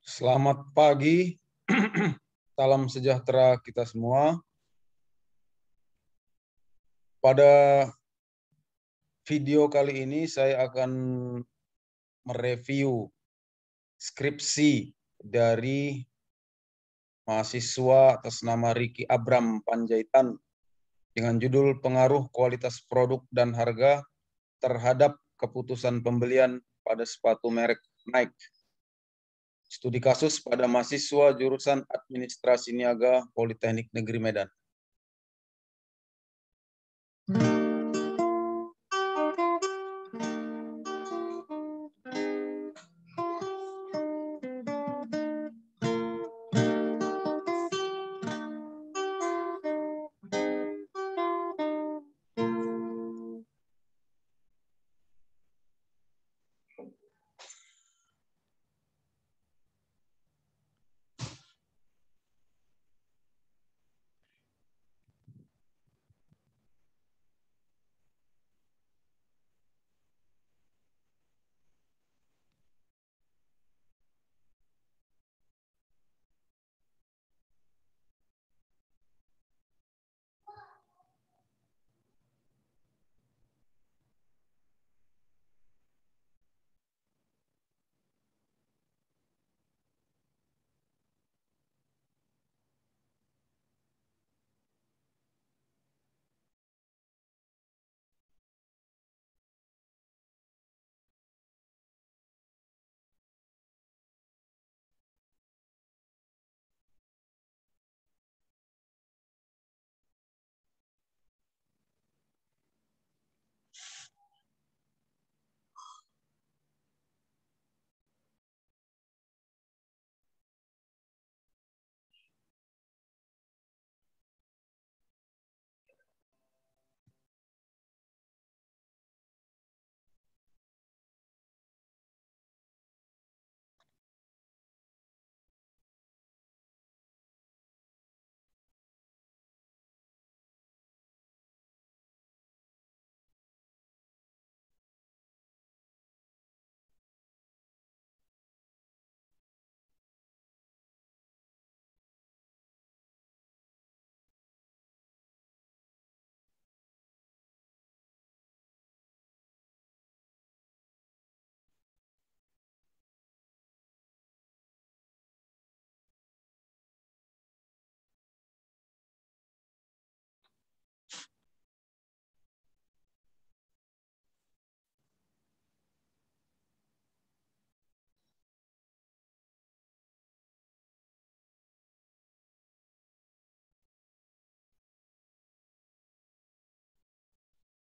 Selamat pagi, salam sejahtera kita semua. Pada video kali ini saya akan mereview skripsi dari mahasiswa atas nama Ricky Abram Panjaitan dengan judul Pengaruh Kualitas Produk dan Harga terhadap Keputusan Pembelian pada Sepatu Merek Nike. Studi kasus pada mahasiswa jurusan Administrasi Niaga Politeknik Negeri Medan.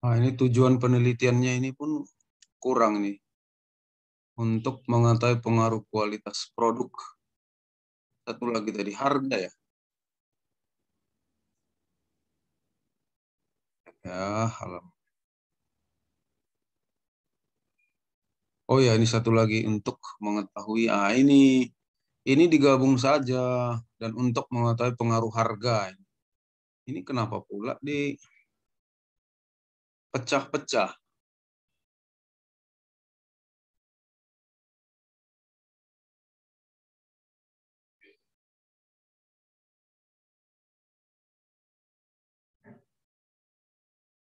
Nah, ini tujuan penelitiannya ini pun kurang nih untuk mengetahui pengaruh kualitas produk. Satu lagi tadi harga ya. Ya, oh ya, ini satu lagi untuk mengetahui. Ini digabung saja dan untuk mengetahui pengaruh harga. Ini kenapa pula dipecah-pecah?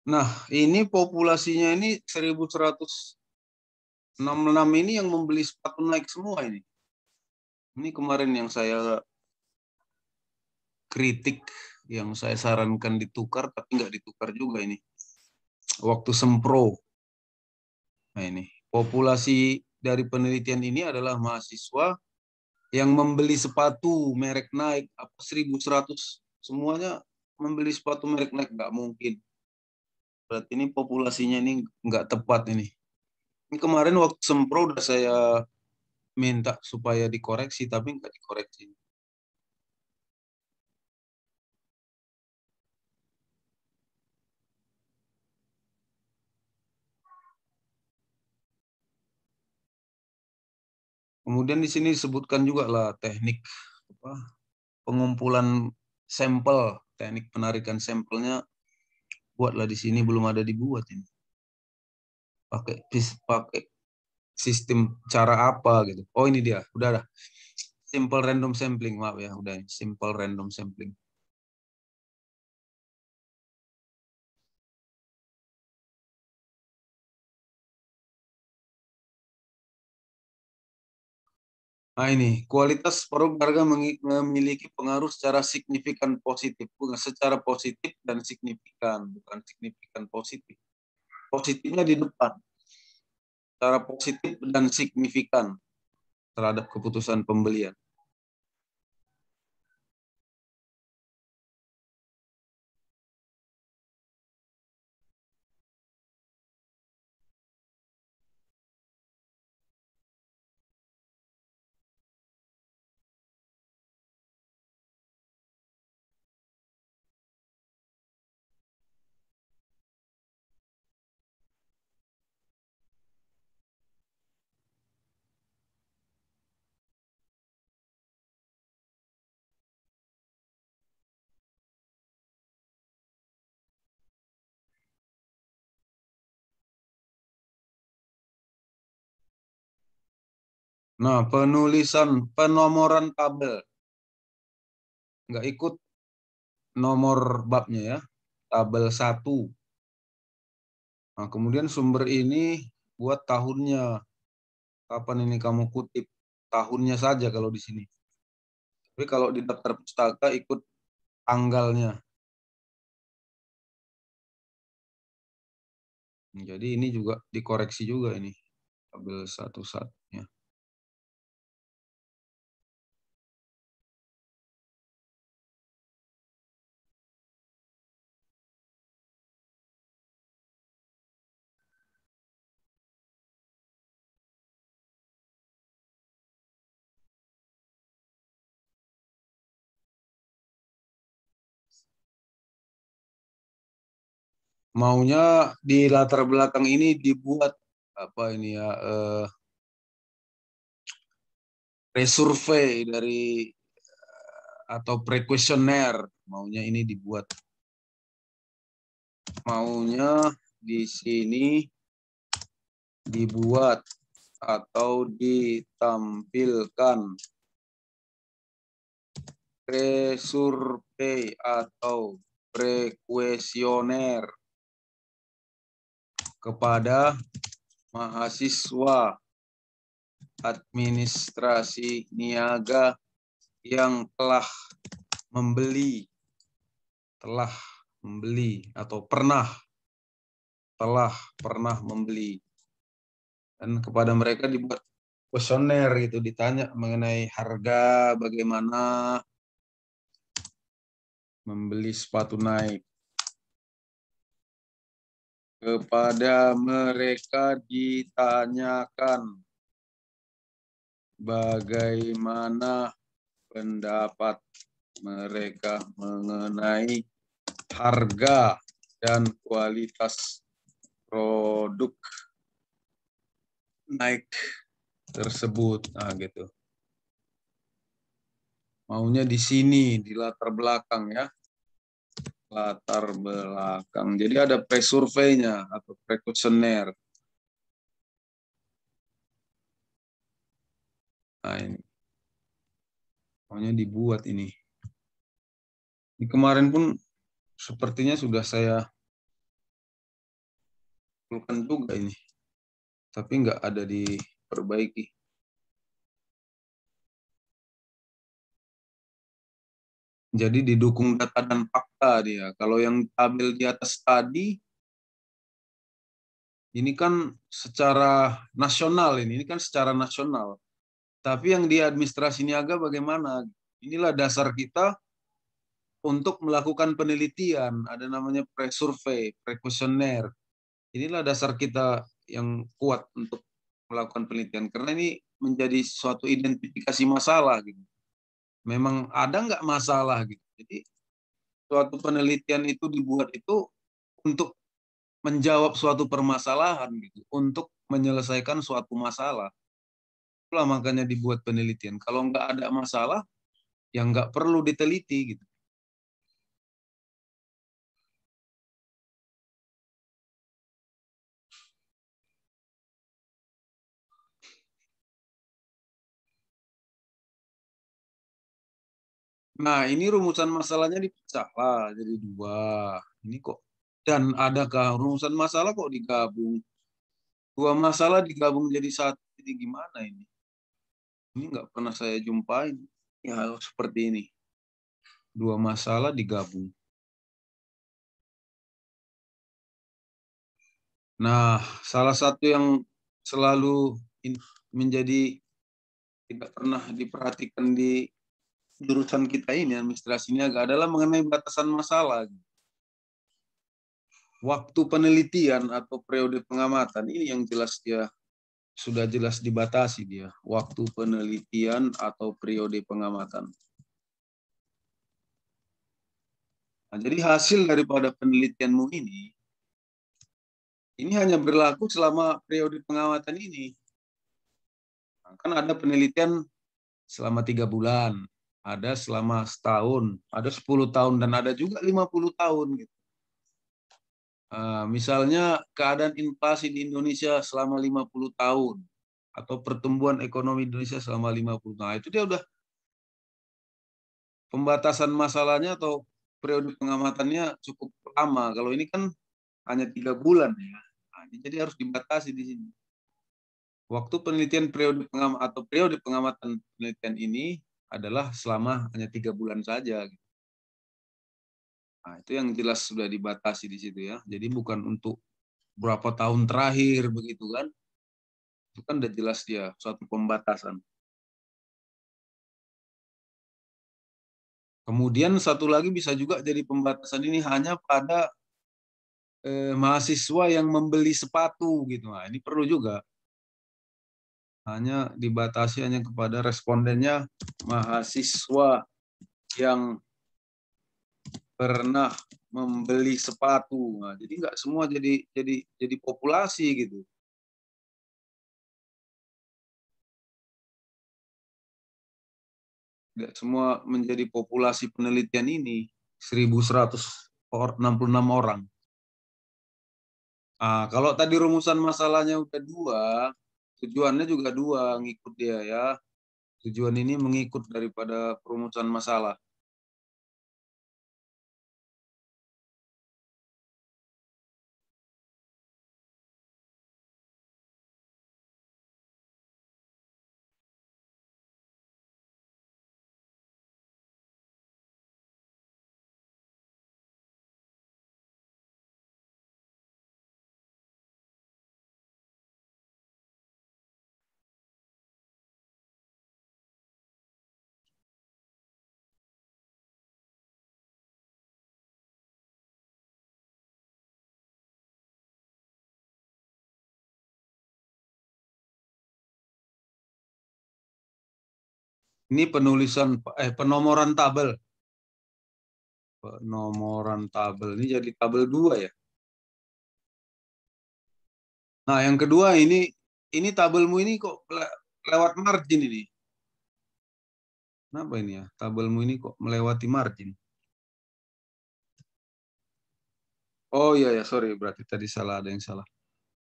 Nah, ini populasinya ini 1166 ini yang membeli sepatu Nike semua ini. Ini kemarin yang saya kritik, yang saya sarankan ditukar, tapi nggak ditukar juga ini. Waktu sempro. Nah ini, populasi dari penelitian ini adalah mahasiswa yang membeli sepatu merek Nike, 1100. Semuanya membeli sepatu merek Nike, nggak mungkin. Berarti ini populasinya ini nggak tepat ini. Ini kemarin waktu sempro udah saya minta supaya dikoreksi, tapi nggak dikoreksi. Kemudian di sini disebutkan juga lah teknik pengumpulan sampel, teknik penarikan sampelnya buatlah di sini, belum ada dibuat ini. Pakai sistem cara apa gitu. Oh ini dia, udah ada. simple random sampling, maaf ya, udah simple random sampling. Nah ini, kualitas produk harga memiliki pengaruh secara signifikan positif. Bukan secara positif dan signifikan, bukan signifikan positif. Positifnya di depan. Secara positif dan signifikan terhadap keputusan pembelian. Nah, penulisan penomoran tabel nggak ikut nomor babnya ya, tabel 1. Nah, kemudian sumber ini buat tahunnya. Kapan ini kamu kutip? Tahunnya saja kalau di sini. Tapi kalau di daftar pustaka ikut tanggalnya. Jadi ini juga dikoreksi juga ini. Tabel 1-1-nya. Maunya di latar belakang ini dibuat apa ini ya, resurvey dari atau pre-questionnaire. Maunya ini dibuat. Maunya di sini dibuat atau ditampilkan pre-survey atau pre-questionnaire kepada mahasiswa administrasi niaga yang telah membeli atau telah pernah membeli, dan kepada mereka dibuat kuesioner gitu, ditanya mengenai harga, bagaimana membeli sepatu Nike. Kepada mereka ditanyakan bagaimana pendapat mereka mengenai harga dan kualitas produk Nike tersebut. Nah, gitu. Maunya di sini, di latar belakang ya. Latar belakang. Jadi ada pre-survey-nya atau pre-questionnaire. Nah, ini. Maunya dibuat ini. Ini kemarin pun sepertinya sudah saya lakukan juga ini. Tapi nggak ada diperbaiki. Jadi didukung data dan fakta dia. Kalau yang tabel di atas tadi, ini kan secara nasional ini kan secara nasional. Tapi yang di administrasi niaga bagaimana? Inilah dasar kita untuk melakukan penelitian. Ada namanya pre-survey, pre-questionnaire. Inilah dasar kita yang kuat untuk melakukan penelitian. Karena ini menjadi suatu identifikasi masalah gitu. Memang ada nggak masalah gitu. Jadi suatu penelitian itu dibuat itu untuk menjawab suatu permasalahan gitu, untuk menyelesaikan suatu masalah. Itulah makanya dibuat penelitian. Kalau nggak ada masalah, ya nggak perlu diteliti gitu. Nah, ini rumusan masalahnya dipecah lah jadi dua. Ini kok, dan adakah rumusan masalah kok digabung? Dua masalah digabung jadi satu. Jadi gimana ini? Ini nggak pernah saya jumpain. Ya, seperti ini. Dua masalah digabung. Nah, salah satu yang selalu menjadi tidak pernah diperhatikan di jurusan kita ini, administrasi niaga, adalah mengenai batasan masalah. Waktu penelitian atau periode pengamatan, ini yang jelas dia sudah jelas dibatasi dia. Waktu penelitian atau periode pengamatan. Nah, jadi hasil daripada penelitianmu ini hanya berlaku selama periode pengamatan ini. Nah, kan ada penelitian selama 3 bulan, ada selama setahun, ada 10 tahun, dan ada juga 50 tahun. Gitu. Misalnya keadaan inflasi di Indonesia selama 50 tahun, atau pertumbuhan ekonomi Indonesia selama 50 tahun. Nah, itu dia udah pembatasan masalahnya atau periode pengamatannya cukup lama. Kalau ini kan hanya 3 bulan ya. Nah, jadi harus dibatasi di sini. Waktu penelitian periode atau periode pengamatan penelitian ini adalah selama hanya 3 bulan saja. Nah, itu yang jelas sudah dibatasi di situ ya. Jadi bukan untuk berapa tahun terakhir begitu kan. Itu kan udah jelas dia suatu pembatasan. Kemudian satu lagi bisa juga jadi pembatasan ini hanya pada mahasiswa yang membeli sepatu gitu. Nah, ini perlu juga. Hanya dibatasi hanya kepada respondennya mahasiswa yang pernah membeli sepatu. Nah, jadi nggak semua jadi populasi gitu. Nggak semua menjadi populasi penelitian ini. 1.166 orang. Kalau tadi rumusan masalahnya udah dua, tujuannya juga dua, ngikut dia ya. Tujuan ini mengikut daripada perumusan masalah. Ini penomoran tabel. Penomoran tabel ini jadi tabel 2 ya. Nah, yang kedua ini tabelmu ini kok lewat margin ini. Kenapa ini ya? Tabelmu ini kok melewati margin. Oh iya ya, sorry, berarti tadi salah, ada yang salah.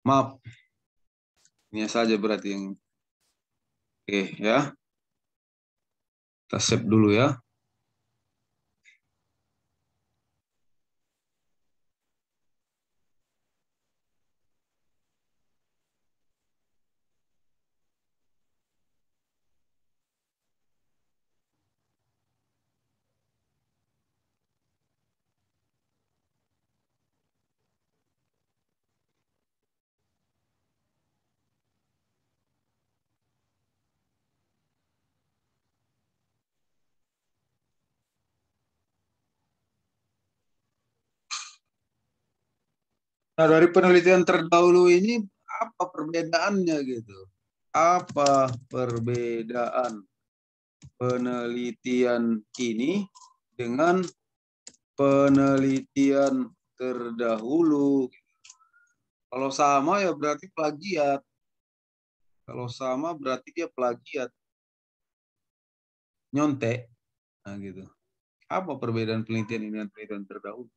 Maaf. Ini saja berarti yang oke ya. Kita save dulu ya. Nah, dari penelitian terdahulu ini apa perbedaannya gitu? Apa perbedaan penelitian ini dengan penelitian terdahulu? Kalau sama ya berarti plagiat. Kalau sama berarti dia plagiat, nyontek. Nah, gitu. Apa perbedaan penelitian ini dengan penelitian terdahulu?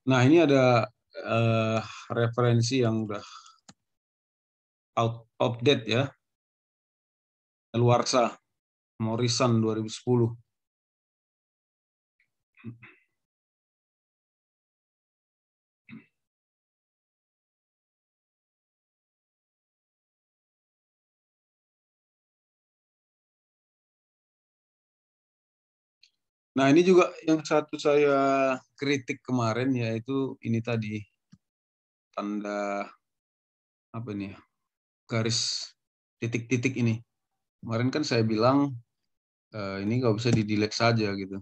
Nah, ini ada referensi yang udah outdate ya, Luarsa, Morrison 2010. Nah, ini juga yang satu saya kritik kemarin, yaitu ini tadi, tanda apa ini ya, garis titik-titik ini. Kemarin kan saya bilang ini nggak bisa di-delete saja gitu.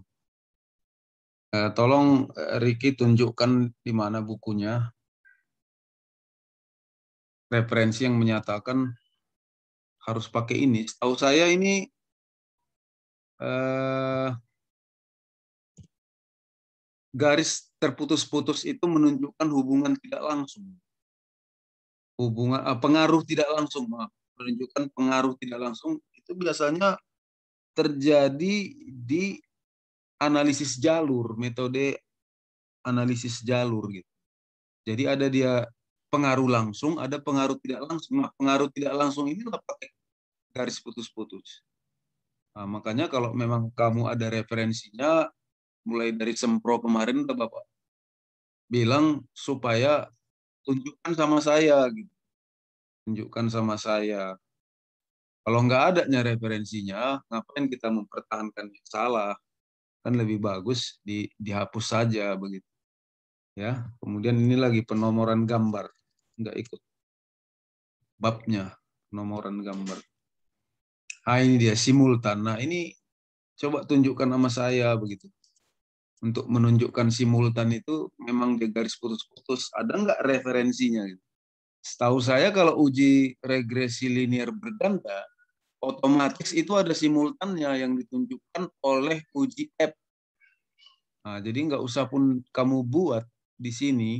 Tolong Ricky tunjukkan di mana bukunya referensi yang menyatakan harus pakai ini. Setahu saya ini eh, garis terputus-putus itu menunjukkan hubungan tidak langsung. Hubungan pengaruh tidak langsung, maaf. Menunjukkan pengaruh tidak langsung itu biasanya terjadi di analisis jalur, metode analisis jalur gitu. Jadi ada dia pengaruh langsung, ada pengaruh tidak langsung. Nah, pengaruh tidak langsung ini pakai garis putus-putus. Nah, makanya kalau memang kamu ada referensinya, mulai dari Sempro kemarin udah Bapak bilang supaya tunjukkan sama saya gitu. Tunjukkan sama saya. Kalau nggak adanya referensinya, ngapain kita mempertahankan yang salah? Kan lebih bagus dihapus saja begitu. Ya. Kemudian ini lagi penomoran gambar, nggak ikut babnya penomoran gambar. Ah ini dia simultan. Nah ini coba tunjukkan sama saya begitu. Untuk menunjukkan simultan itu memang di garis putus-putus. Ada nggak referensinya? Gitu. Setahu saya kalau uji regresi linear berganda, otomatis itu ada simultannya yang ditunjukkan oleh uji F. Nah, jadi nggak usah pun kamu buat di sini,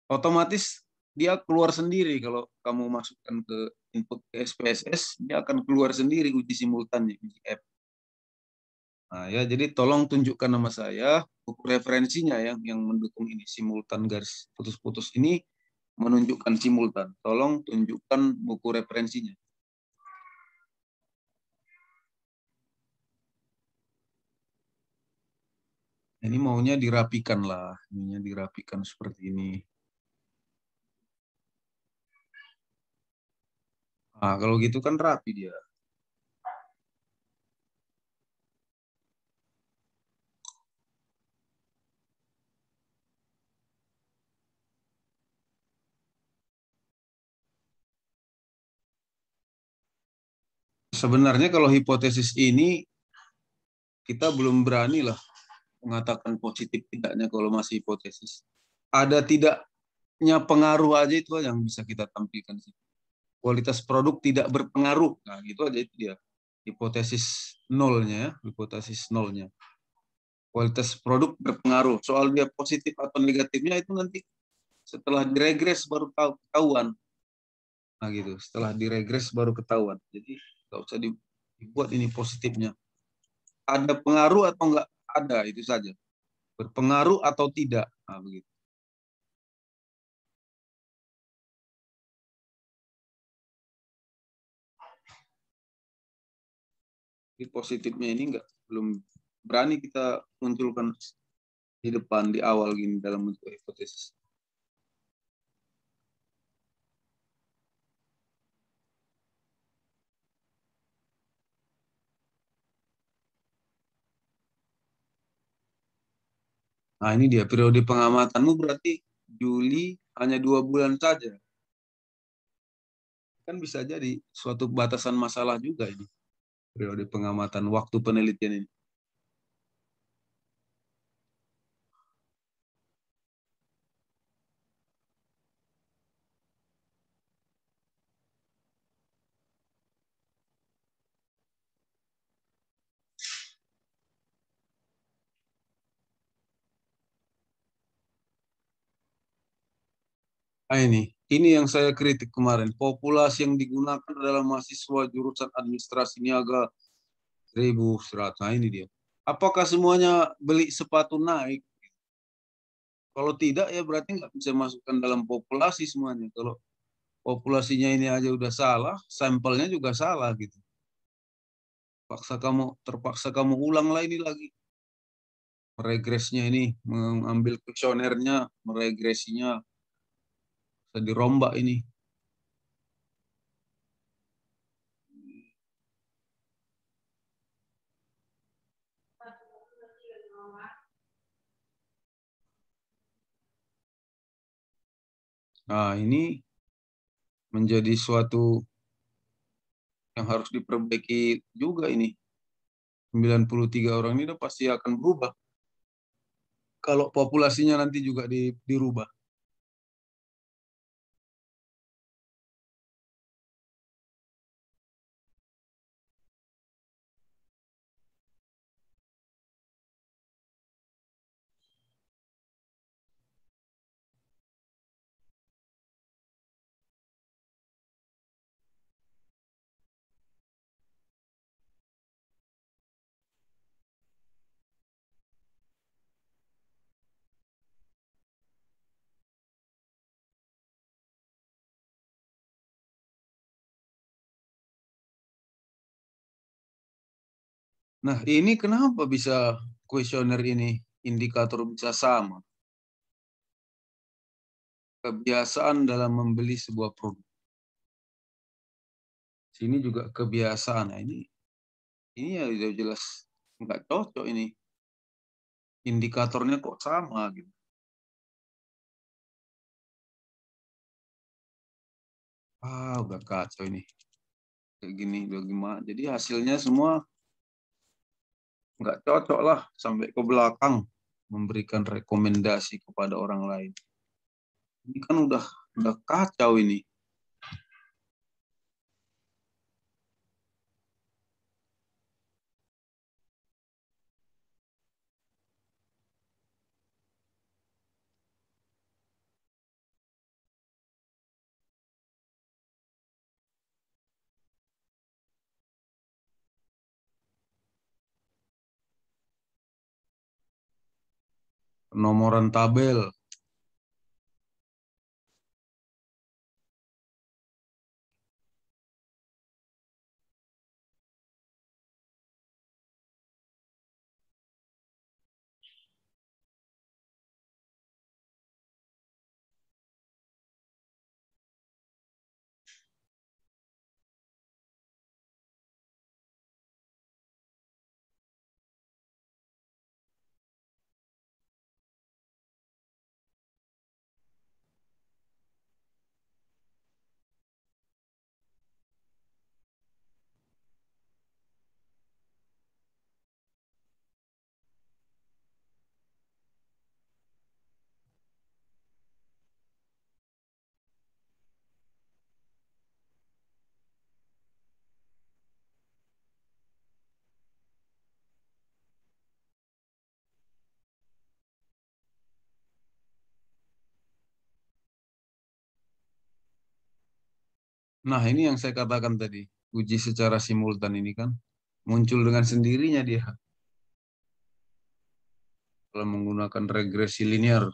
otomatis dia keluar sendiri kalau kamu masukkan ke input ke SPSS, dia akan keluar sendiri uji simultannya, uji F. Nah, ya, jadi tolong tunjukkan nama saya, buku referensinya yang mendukung ini, simultan garis putus-putus ini menunjukkan simultan. Tolong tunjukkan buku referensinya. Ini maunya dirapikan lah, ininya dirapikan seperti ini. Nah, kalau gitu kan rapi dia. Sebenarnya kalau hipotesis ini kita belum berani lah mengatakan positif tidaknya kalau masih hipotesis. Ada tidaknya pengaruh aja itu yang bisa kita tampilkan sih. Kualitas produk tidak berpengaruh. Nah, gitu aja itu dia. Hipotesis nolnya, ya, hipotesis nolnya. Kualitas produk berpengaruh. Soal dia positif atau negatifnya itu nanti setelah diregres baru ketahuan. Nah gitu, setelah diregres baru ketahuan. Jadi nggak usah dibuat ini positifnya. Ada pengaruh atau enggak ada, itu saja. Berpengaruh atau tidak. Nah, begitu. Jadi positifnya ini enggak, belum berani kita munculkan di depan, di awal gini dalam bentuk hipotesis. Nah ini dia, periode pengamatanmu berarti Juli hanya 2 bulan saja. Kan bisa jadi suatu batasan masalah juga ini. Periode pengamatan waktu penelitian ini. Nah ini yang saya kritik kemarin. Populasi yang digunakan adalah mahasiswa jurusan administrasi niaga 1.100. Nah ini dia. Apakah semuanya beli sepatu naik? Kalau tidak ya berarti nggak bisa masukkan dalam populasi semuanya. Kalau populasinya ini aja udah salah, sampelnya juga salah gitu. Terpaksa kamu ulang lah ini lagi. Regresnya ini, mengambil kuesionernya, meregresinya, bisa dirombak ini. Nah, ini menjadi suatu yang harus diperbaiki juga ini. 93 orang ini udah pasti akan berubah. Kalau populasinya nanti juga dirubah. Nah, ini kenapa bisa kuesioner ini indikator bisa sama? Kebiasaan dalam membeli sebuah produk. Sini juga kebiasaan. Nah, ini ya udah jelas nggak cocok ini. Indikatornya kok sama gitu. Udah kacau ini. Kayak gini, udah gimana? Jadi hasilnya semua nggak cocok lah sampai ke belakang memberikan rekomendasi kepada orang lain. Ini kan udah kacau ini. Penomoran tabel. Nah, ini yang saya katakan tadi. Uji secara simultan ini kan muncul dengan sendirinya dia kalau menggunakan regresi linear.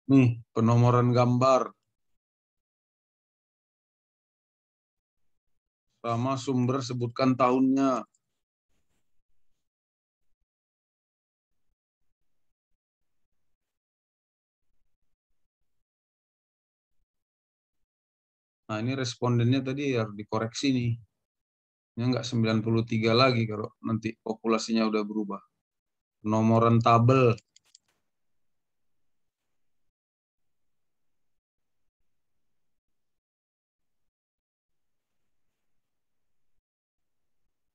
Nih, penomoran gambar sama sumber sebutkan tahunnya. Nah, ini respondennya tadi harus dikoreksi nih. Ini enggak 93 lagi kalau nanti populasinya udah berubah. Nomoran tabel.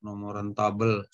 Nomoran tabel.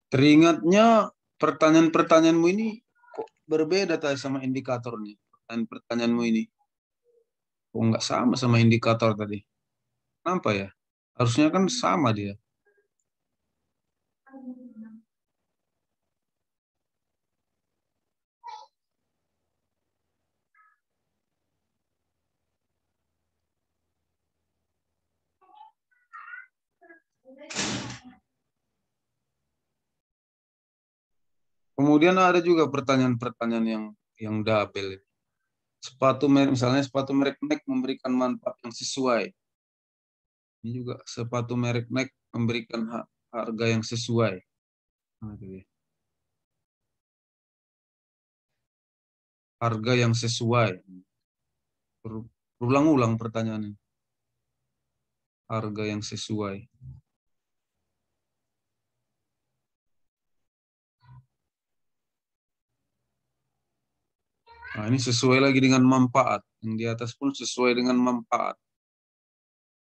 Teringatnya pertanyaan-pertanyaanmu ini kok berbeda tadi sama indikatornya. Pertanyaan-pertanyaanmu ini kok nggak sama indikator tadi. Kenapa ya? Harusnya kan sama dia. Kemudian ada juga pertanyaan-pertanyaan yang double. Misalnya sepatu merek Nike memberikan manfaat yang sesuai. Ini juga sepatu merek Nike memberikan harga yang sesuai. Nah, itu dia. Harga yang sesuai. Berulang-ulang pertanyaannya. Harga yang sesuai. Nah, ini sesuai lagi dengan manfaat. Yang di atas pun sesuai dengan manfaat.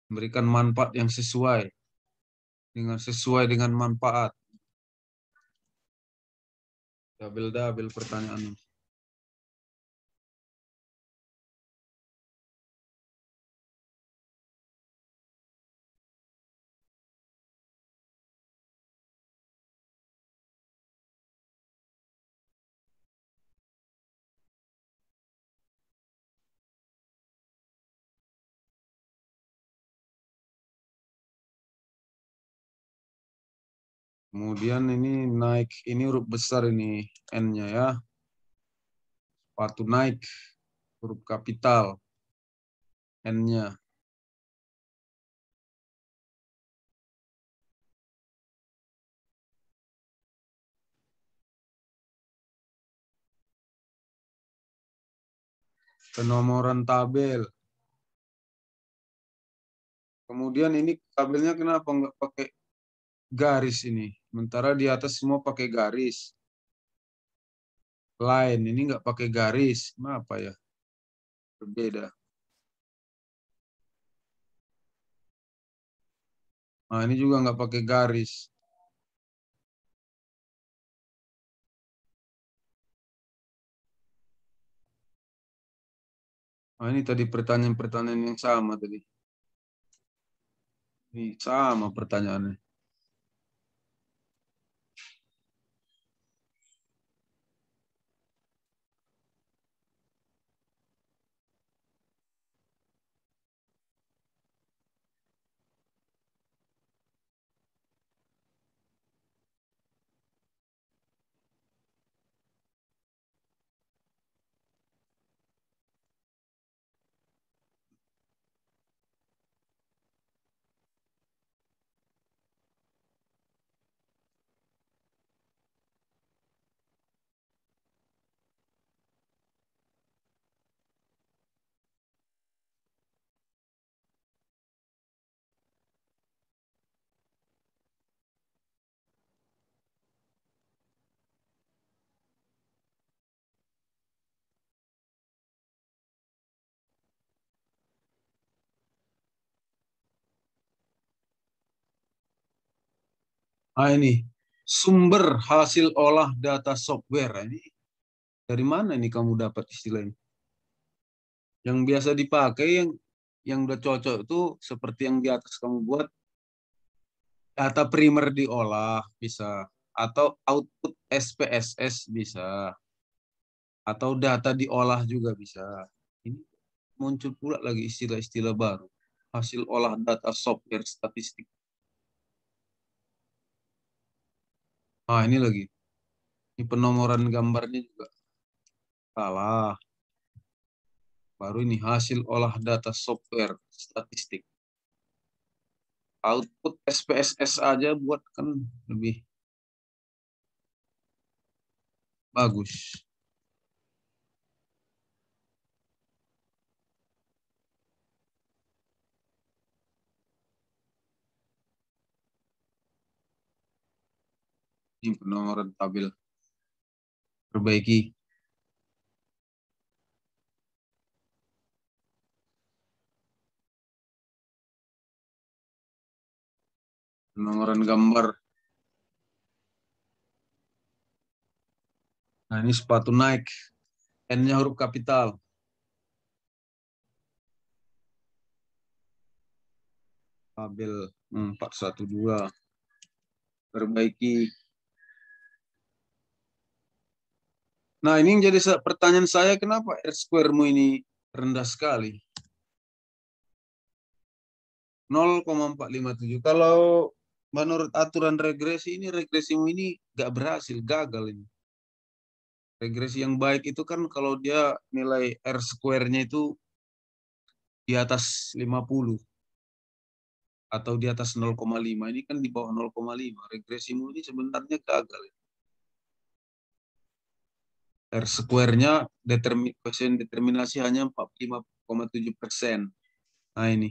Memberikan manfaat yang sesuai. Sesuai dengan manfaat. Double-double pertanyaan. Kemudian ini naik, ini huruf besar ini N-nya ya. Sepatu naik, huruf kapital N-nya. Penomoran tabel. Kemudian ini tabelnya kenapa nggak pakai garis ini? Sementara di atas semua pakai garis. Line, ini nggak pakai garis. Kenapa ya? Berbeda. Nah, ini juga nggak pakai garis. Nah, ini tadi pertanyaan-pertanyaan yang sama tadi. Ini sama pertanyaannya. Ah ini sumber hasil olah data software. Ini dari mana nih kamu dapat istilah ini? Yang biasa dipakai yang udah cocok itu seperti yang di atas kamu buat, data primer diolah bisa, atau output SPSS bisa, atau data diolah juga bisa. Ini muncul pula lagi istilah-istilah baru. Hasil olah data software statistik. Ah ini lagi. Ini penomoran gambarnya juga salah. Baru ini hasil olah data software statistik. Output SPSS aja buat kan lebih bagus. Ini penomoran tabel. Perbaiki. Penomoran gambar. Nah ini sepatu Nike. N-nya huruf kapital. Tabel 412. Perbaiki. Nah ini yang jadi pertanyaan saya, kenapa R square-mu ini rendah sekali? 0,457. Kalau menurut aturan regresi ini, regresimu ini nggak berhasil, gagal ini. Regresi yang baik itu kan kalau dia nilai R square-nya itu di atas 50 atau di atas 0,5. Ini kan di bawah 0,5. Regresimu ini sebenarnya gagal. R square-nya koefisien determinasi hanya 45,7%. Nah ini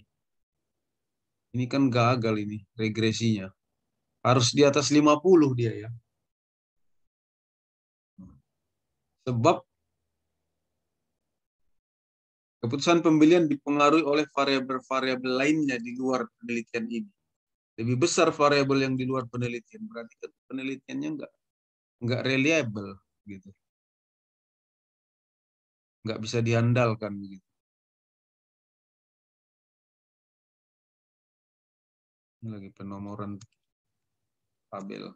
kan gagal ini regresinya. Harus di atas 50 dia ya. Sebab keputusan pembelian dipengaruhi oleh variabel-variabel lainnya di luar penelitian ini. Lebih besar variabel yang di luar penelitian, berarti kan penelitiannya nggak reliable gitu, nggak bisa diandalkan begitu. Ini lagi penomoran tabel.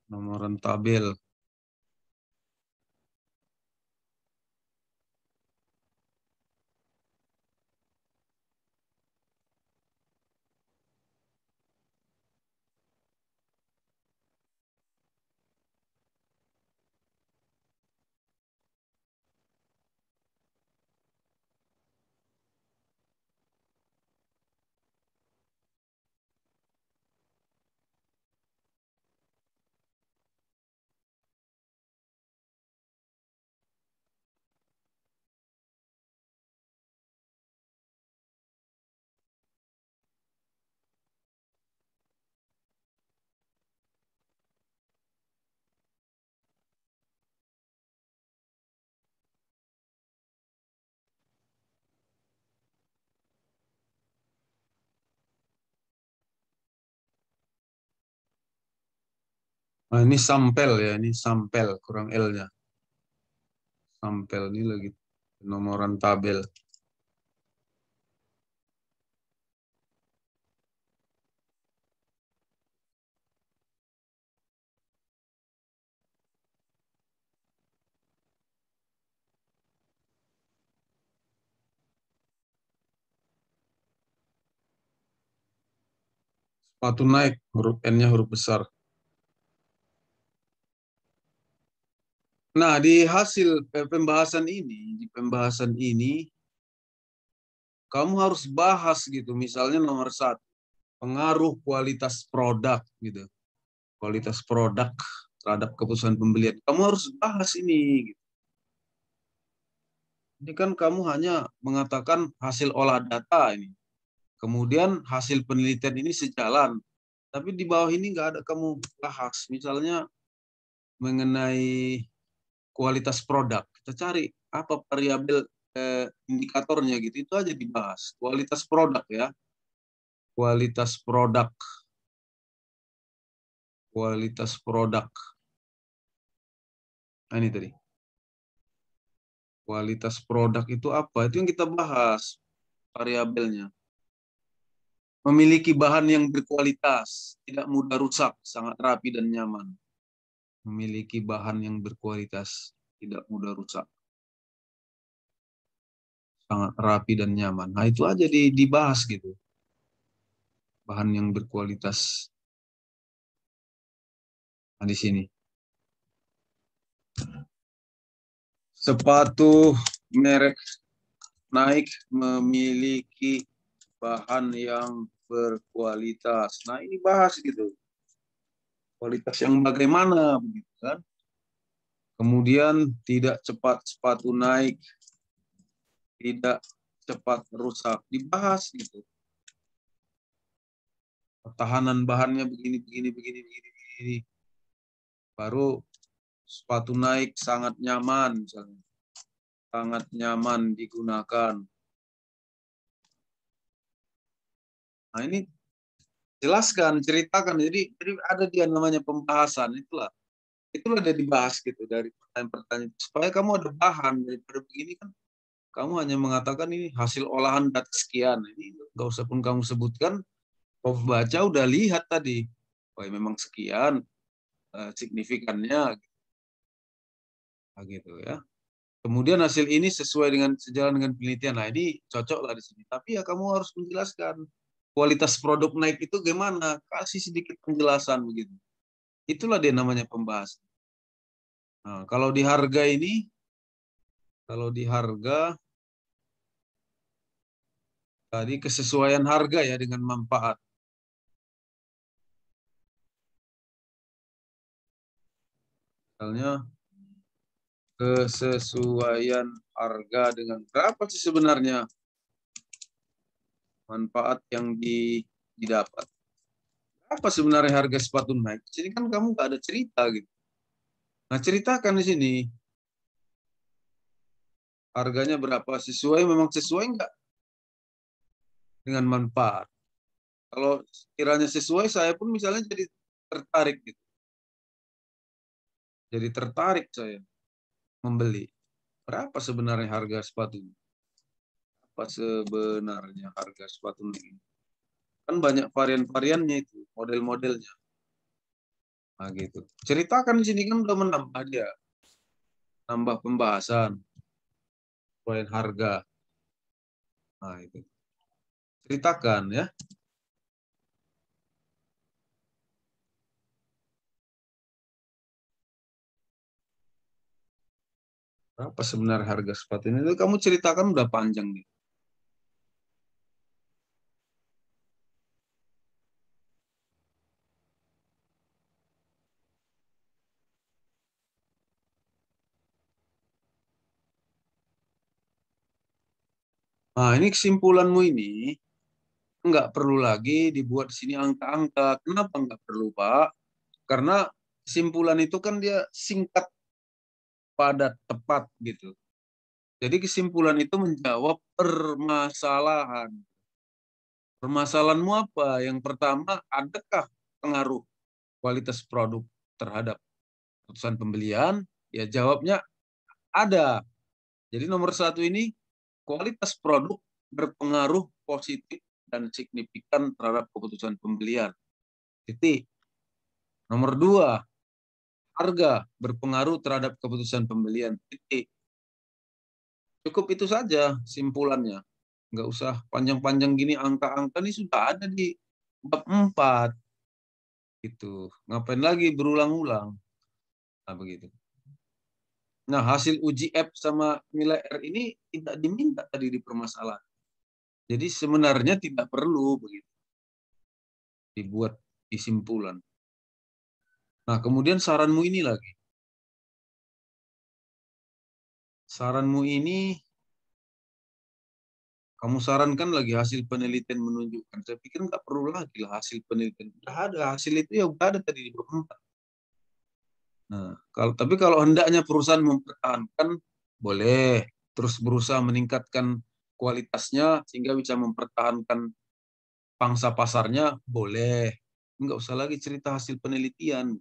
Penomoran tabel. Nah, ini sampel ya, ini sampel kurang L-nya. Sampel ini lagi nomoran tabel. Sepatu naik, huruf N-nya huruf besar. Nah, di hasil pembahasan ini, kamu harus bahas gitu. Misalnya nomor satu, pengaruh kualitas produk gitu. Kualitas produk terhadap keputusan pembelian. Kamu harus bahas ini. Gitu. Ini kan kamu hanya mengatakan hasil olah data ini. Kemudian hasil penelitian ini sejalan. Tapi di bawah ini nggak ada kamu bahas. Misalnya mengenai kualitas produk. Kita cari apa variabel indikatornya gitu. Itu aja dibahas. Kualitas produk ya. Kualitas produk. Kualitas produk. Nah, ini tadi. Kualitas produk itu apa? Itu yang kita bahas variabelnya. Memiliki bahan yang berkualitas, tidak mudah rusak, sangat rapi dan nyaman. Memiliki bahan yang berkualitas, tidak mudah rusak, sangat rapi dan nyaman. Nah, itu aja dibahas gitu. Bahan yang berkualitas. Nah, di sini. Sepatu merek Nike memiliki bahan yang berkualitas. Nah, ini bahas gitu. Kualitas yang bagaimana begitu kan? Kemudian tidak cepat sepatu naik, tidak cepat rusak, dibahas gitu. Pertahanan bahannya begini, begini, begini, begini, begini. Baru sepatu naik sangat nyaman, misalnya. Sangat nyaman digunakan. Nah, ini jelaskan, ceritakan. Jadi ada dia namanya pembahasan, itulah. Itulah dia dibahas gitu dari pertanyaan-pertanyaan. Supaya kamu ada bahan daripada begini kan. Kamu hanya mengatakan ini hasil olahan data sekian. Ini nggak usah pun kamu sebutkan. Kau baca udah lihat tadi. Oh, memang sekian signifikannya gitu ya. Kemudian hasil ini sesuai dengan sejalan dengan penelitian. Nah, ini cocok lah di sini. Tapi ya kamu harus menjelaskan kualitas produk naik itu gimana. Kasih sedikit penjelasan begitu. Itulah dia namanya pembahasan. Nah, kalau di harga tadi kesesuaian harga ya dengan manfaat. Misalnya kesesuaian harga dengan berapa sih sebenarnya manfaat yang didapat. Apa sebenarnya harga sepatu Nike? Jadi kan kamu nggak ada cerita gitu. Nah, ceritakan di sini harganya berapa, memang sesuai nggak dengan manfaat. Kalau kiranya sesuai, saya pun misalnya jadi tertarik gitu. Jadi tertarik saya membeli. Berapa sebenarnya harga sepatu? Apa sebenarnya harga sepatu ini? Kan banyak varian-variannya itu, model-modelnya. Nah, gitu. Ceritakan di sini kan udah menambah dia, nambah pembahasan, poin harga. Nah, itu. Ceritakan ya. Berapa sebenarnya harga sepatu ini? Itu kamu ceritakan udah panjang nih. Nah, ini kesimpulanmu ini nggak perlu lagi dibuat di sini angka-angka. Kenapa nggak perlu, Pak? Karena kesimpulan itu kan dia singkat, padat, tepat gitu. Jadi kesimpulan itu menjawab permasalahan. Permasalahanmu apa? Yang pertama, adakah pengaruh kualitas produk? terhadap keputusan pembelian? Ya jawabnya ada. Jadi nomor satu ini, kualitas produk berpengaruh positif dan signifikan terhadap keputusan pembelian. Titik. Nomor dua, harga berpengaruh terhadap keputusan pembelian. Titik. Cukup itu saja simpulannya. Nggak usah panjang-panjang gini, angka-angka ini sudah ada di bab 4. Gitu. Ngapain lagi berulang-ulang? Nah, begitu. Nah, hasil uji F sama nilai R ini tidak diminta tadi di permasalahan. Jadi sebenarnya tidak perlu begitu dibuat kesimpulan. Nah, kemudian saranmu ini lagi. Saranmu ini kamu sarankan lagi hasil penelitian menunjukkan. Saya pikir nggak perlu lagi lah hasil penelitian. Udah ada hasil itu, ya udah ada tadi di bab 4. Nah, tapi kalau hendaknya perusahaan mempertahankan, boleh terus berusaha meningkatkan kualitasnya sehingga bisa mempertahankan pangsa pasarnya, boleh. Nggak usah lagi cerita hasil penelitian.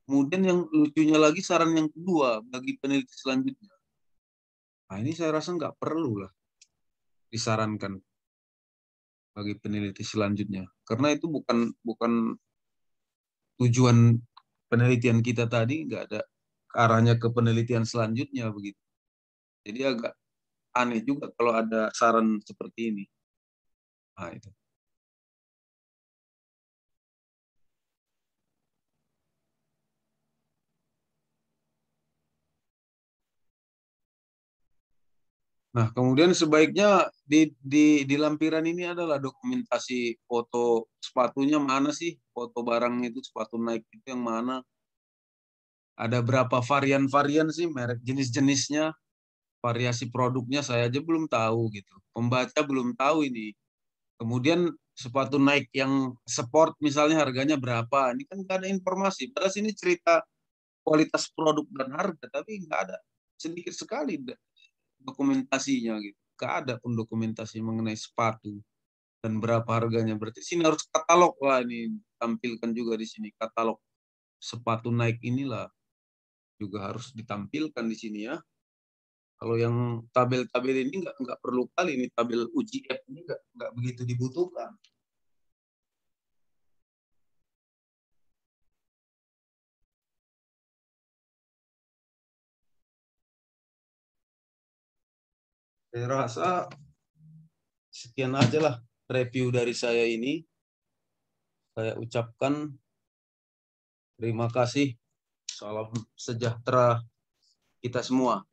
Kemudian yang lucunya lagi saran yang kedua bagi peneliti selanjutnya. Nah, ini saya rasa nggak perlu lah disarankan bagi peneliti selanjutnya. Karena itu bukan bukan tujuan penelitian kita tadi, nggak ada arahnya ke penelitian selanjutnya begitu. Jadi agak aneh juga kalau ada saran seperti ini. Nah, itu. Nah, kemudian sebaiknya di lampiran ini adalah dokumentasi foto sepatunya mana sih? Foto barang itu, sepatu Nike itu yang mana? Ada berapa varian-varian sih merek jenis-jenisnya? Variasi produknya saya aja belum tahu gitu. Pembaca belum tahu ini. Kemudian sepatu Nike yang sport misalnya harganya berapa? Ini kan nggak ada informasi. Padahal sini cerita kualitas produk dan harga, tapi nggak ada, sedikit sekali dokumentasinya gitu. Nggak ada pun dokumentasi mengenai sepatu dan berapa harganya. Berarti sini harus katalog lah, ini tampilkan juga di sini katalog sepatu Nike inilah juga harus ditampilkan di sini ya. Kalau yang tabel-tabel ini nggak perlu kali, ini tabel uji F ini nggak begitu dibutuhkan. Saya rasa sekian aja lah review dari saya ini. Saya ucapkan terima kasih. Salam sejahtera kita semua.